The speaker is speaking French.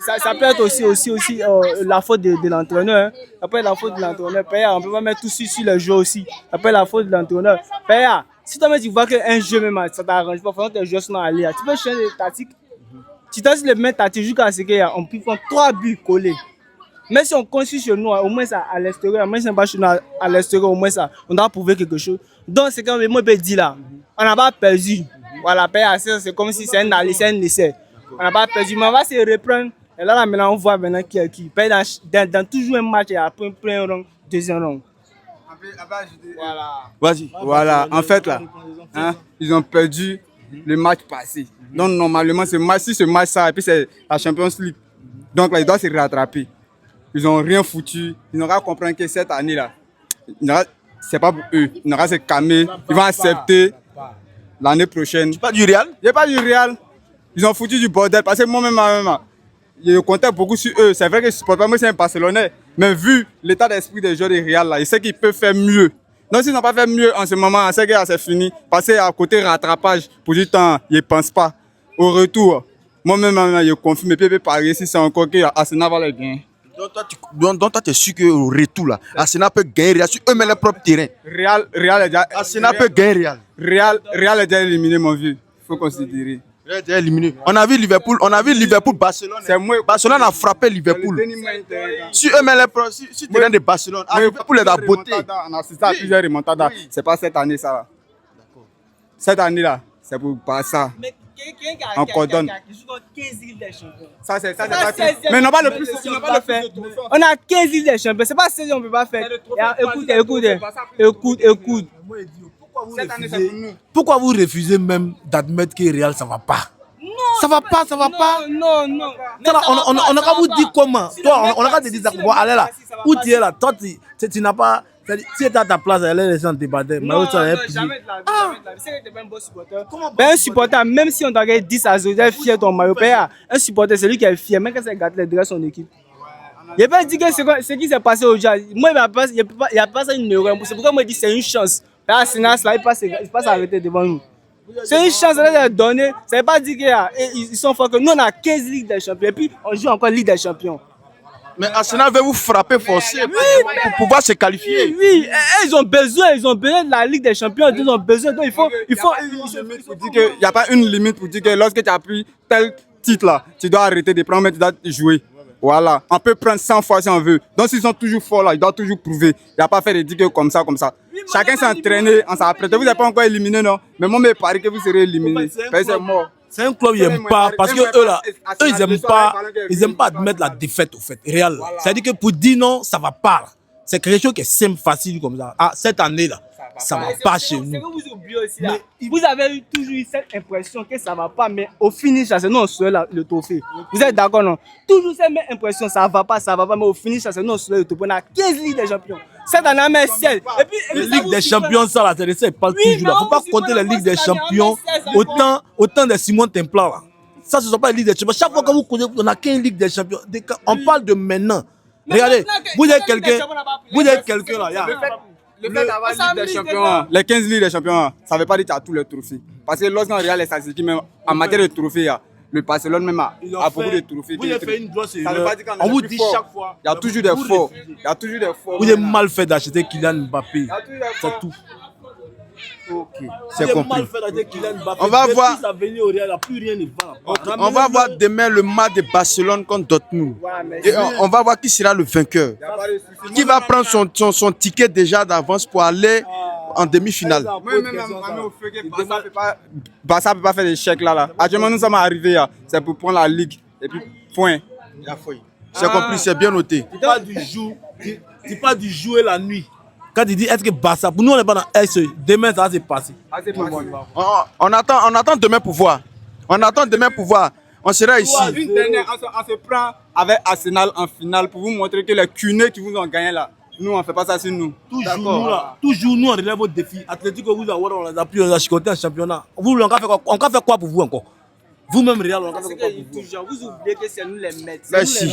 Ça peut être aussi la faute de l'entraîneur. Hein. Ça peut être la faute de l'entraîneur. On ne peut pas mettre tout sur le jeu aussi. Ça peut être la faute de l'entraîneur. Si toi tu vois qu'un jeu même, ça t'arrange pas, faut que tes joueurs sont allés. Tu peux changer de tactique. Tu dois le mettre tactique jusqu'à ce qu'on puisse faire 3 buts collés. Mais si on construit chez nous, au moins ça à l'extérieur, même si on pas chez nous à l'extérieur, au moins ça, on doit prouver quelque chose. Donc c'est comme moi je dis là, on n'a pas perdu. Voilà, c'est comme si c'est un essai. On n'a pas perdu, mais on va se reprendre. Et là maintenant on voit maintenant qui est qui. Dans toujours un match, il y a plein round, deuxième round. Voilà. Vas-y. Voilà, en fait là, hein, ils ont perdu le match passé. Donc normalement si ce match ça et puis c'est la Champions League. Donc là ils doivent se rattraper. Ils n'ont rien foutu. Ils n'ont qu'à comprendre que cette année-là, c'est pas pour eux. Ils n'ont qu'à se calmer. Ils vont accepter l'année prochaine. Tu parles du Real? Je pas du Real. Ils ont foutu du bordel. Parce que moi-même, je comptais beaucoup sur eux. C'est vrai que je supporte pas. Moi, c'est un Barcelonais. Mais vu l'état d'esprit des joueurs du Real, là, je sais qu'ils peuvent faire mieux. Donc, s'ils n'ont pas fait mieux en ce moment, on sait que c'est fini. Parce qu'à côté rattrapage, pour du temps, ils ne pensent pas. Au retour, moi-même, je confirme. Et puis, Paris, si c'est encore que Arsenal va les gagner. Donc toi, tu es sûr qu'au retour, là, Arsenal peut gagner Real sur eux-mêmes leur propre terrain. Real est déjà... Arsenal peut gagner Real. Real est déjà éliminé, mon vieux. Il faut considérer. Real est déjà éliminé. On a vu Liverpool, Barcelone. Barcelone a frappé Liverpool. Sur eux-mêmes sur le terrain de Barcelone. Liverpool est à beauté. On a assisté à plusieurs remontadas. C'est pas cette année, ça. Cette année-là, c'est pour Barça. On coordonne. Ça, c'est pas... Mais non, pas le plus. On a 15 Ligues des Champions. C'est pas 16 on ne peut pas faire. Écoute. Pourquoi vous refusez même d'admettre que Real ça va pas? Ça va pas. Non. On a qu'à vous dire comment. Toi, on a qu'à te dire ça. Bon, allez là. Où tu es là? Toi, tu n'as pas. Si tu es à ta place, elle est laissée en débattre. Non, jamais. Un supporter, même si on t'a gagné 10 à 0, il est fier de ton maillot. Un supporter, c'est lui qui est fier, même quand c'est gâté, il son équipe. Il n'a pas dit que ce qui s'est passé aujourd'hui. Moi, il n'y a pas ça une erreur. C'est pourquoi moi je dis que c'est une chance. Arsenal, il passe à arrêter devant nous. C'est une chance de donner. Ça ne veut pas dire qu'ils sont forts. Nous, on a 15 Ligues des Champions. Et puis, on joue encore Ligue des Champions. Mais Arsenal veut vous frapper forcer pour pouvoir se qualifier. Oui. Ils ont besoin de la Ligue des Champions. Ils ont besoin. Donc, il faut dire qu'il n'y a pas une limite pour dire que lorsque tu as pris tel titre là, tu dois arrêter de prendre, mais tu dois jouer. Voilà. On peut prendre 100 fois si on veut. Donc, s'ils sont toujours forts là, ils doivent toujours prouver. Il n'y a pas fait de dire que comme ça. Chacun s'est entraîné, on s'est apprêté. Vous n'êtes pas encore éliminé, non? Mais moi, je parie que vous serez éliminé. C'est mort. C'est un club qu'ils n'aiment pas parce que ils n'aiment pas admettre la défaite au fait. Real. Voilà. C'est-à-dire que pour dire non, ça va pas. C'est quelque chose qui est simple, facile comme ça. Ah, cette année-là, ça va pas chez nous. Vous oubliez aussi là. Vous avez toujours eu cette impression que ça va pas, mais au finish, c'est nous on serait le trophée. Vous êtes d'accord, non? Toujours cette même impression, ça va pas, mais au finish, c'est nous on serait le trophée. On a 15 Ligues des Champions. Cette année, on a 16. Et puis, les Ligues des Champions, ça, là, c'est pas toujours là. Faut pas compter les Ligues des Champions autant de Simon Templar là. Ça, ce ne sont pas les Ligues des Champions. Chaque fois que vous connaissez, on n'a qu'une Ligue des Champions. On parle de maintenant. Regardez, vous êtes quelqu'un là. Le fait d'avoir Ligue des Champions, les 15 Ligues des Champions, ça ne veut pas dire que tu as tous les trophées. Parce que lorsqu'on regarde les statistiques, même en matière de trophées, le Barcelone même a beaucoup de trophées. Vous avez fait une grosse erreur. On vous dit chaque fois. Il y a toujours des forts. Vous avez mal fait d'acheter Kylian Mbappé. C'est tout. Ok, c'est compris. On va voir. On va voir demain le match de Barcelone contre Dortmund. Et on va voir qui sera le vainqueur. Qui va prendre son ticket déjà d'avance pour aller en demi-finale. Barça ne peut pas faire des chèques là. Actuellement, nous sommes arrivés, c'est pour prendre la Ligue. Et puis, point. C'est compris, c'est bien noté. Tu parles du jour et la nuit. Quand tu dis est-ce que Barça, pour nous on n'est pas dans S, demain ça va se passer. On attend demain pour voir. On sera ici. Une dernière, on se prend avec Arsenal en finale pour vous montrer que les cunets qui vous ont gagné là, nous on ne fait pas ça sur nous. Toujours nous on relève votre défi. Atlético vous on les a pris, on a chicoté en championnat. Vous on va faire quoi pour vous encore? Vous-même Real, on va faire quoi pour vous? Vous oubliez que c'est nous les maîtres. Merci.